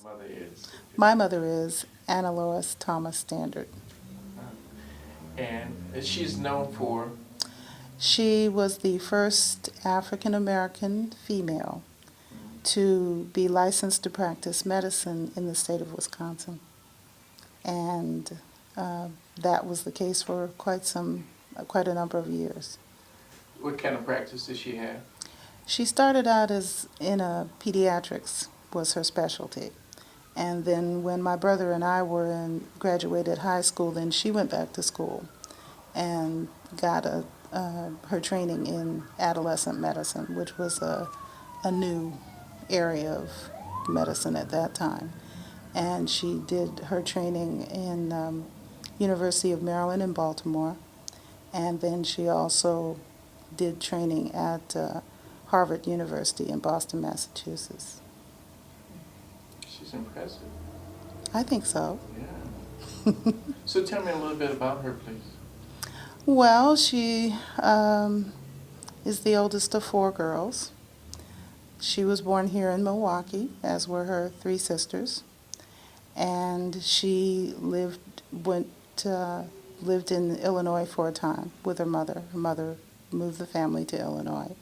mother is? My mother is Anna Lois Thomas Standard. And she's known for? She was the first African American female to be licensed to practice medicine in the state of Wisconsin. And that was the case for quite a number of years. What kind of practice did she have? She started out as in a pediatrics was her specialty. And then when my brother and I graduated high school, then she went back to school and got her training in adolescent medicine, which was a new area of medicine at that time. And she did her training in University of Maryland in Baltimore, and then she also did training at Harvard University in Boston, Massachusetts. She's impressive. I think so. Yeah. So tell me a little bit about her, please. Well, she is the oldest of four girls. She was born here in Milwaukee, as were her three sisters, and she lived in Illinois for a time with her mother. Her mother moved the family to Illinois.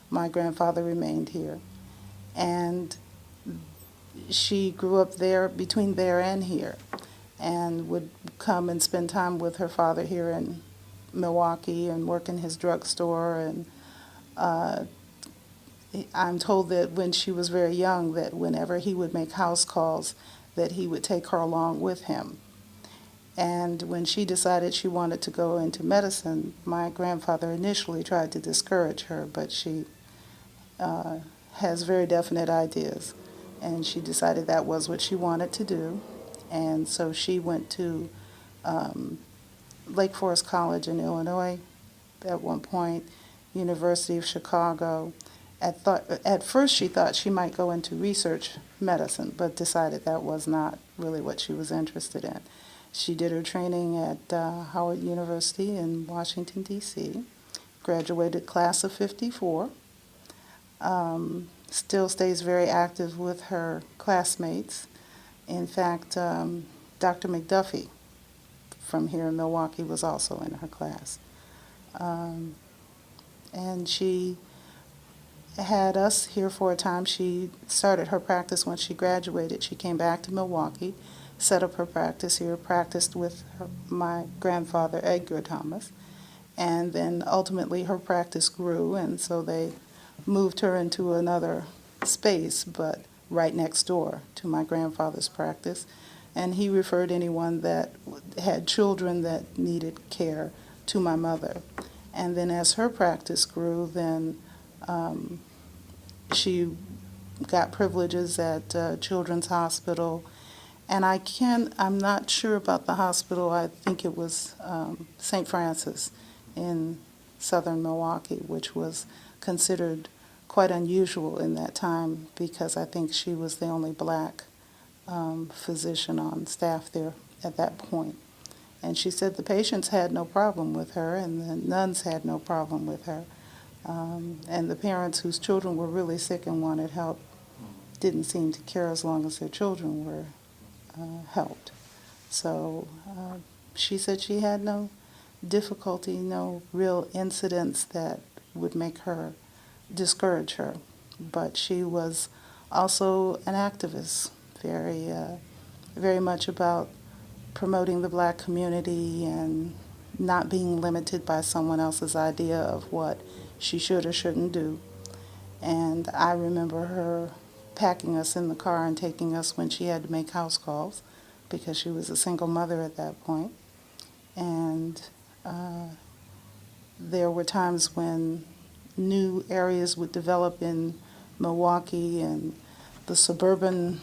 My grandfather remained here, and she grew up there, between there and here, and would come and spend time with her father here in Milwaukee and work in his drugstore. And I'm told that when she was very young, that whenever he would make house calls, that he would take her along with him. And when she decided she wanted to go into medicine, my grandfather initially tried to discourage her, but she has very definite ideas, and she decided that was what she wanted to do. And so she went to Lake Forest College in Illinois at one point, University of Chicago. At first she thought she might go into research medicine, but decided that was not really what she was interested in. She did her training at Howard University in Washington, D.C., graduated class of 54, still stays very active with her classmates. In fact, Dr. McDuffie from here in Milwaukee was also in her class. And she had us here for a time. She started her practice when she graduated. She came back to Milwaukee, set up her practice here, practiced with my grandfather, Edgar Thomas, and then ultimately her practice grew, and so they moved her into another space, but right next door to my grandfather's practice. And he referred anyone that had children that needed care to my mother. And then as her practice grew, then she got privileges at Children's Hospital. And I'm not sure about the hospital. I think it was St. Francis in southern Milwaukee, which was considered quite unusual in that time because I think she was the only black physician on staff there at that point. And she said the patients had no problem with her and the nuns had no problem with her. And the parents whose children were really sick and wanted help didn't seem to care as long as their children were helped. So she said she had no difficulty, no real incidents that would make her discourage her. But she was also an activist, very much about promoting the black community and not being limited by someone else's idea of what she should or shouldn't do. And I remember her packing us in the car and taking us when she had to make house calls because she was a single mother at that point. And there were times when new areas would develop in Milwaukee and the suburban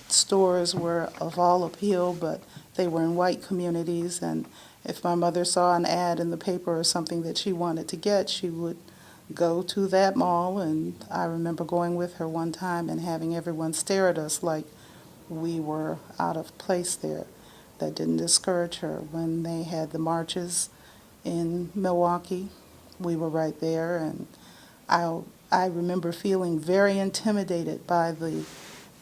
stores were of all appeal, but they were in white communities, and if my mother saw an ad in the paper or something that she wanted to get, she would go to that mall. And I remember going with her one time and having everyone stare at us like we were out of place there. That didn't discourage her. When they had the marches in Milwaukee, we were right there, and I remember feeling very intimidated by the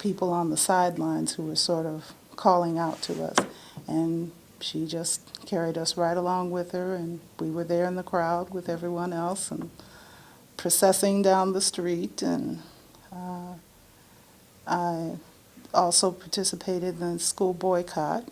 people on the sidelines who were sort of calling out to us. And she just carried us right along with her, and we were there in the crowd with everyone else and processing down the street. And I also participated in the school boycott.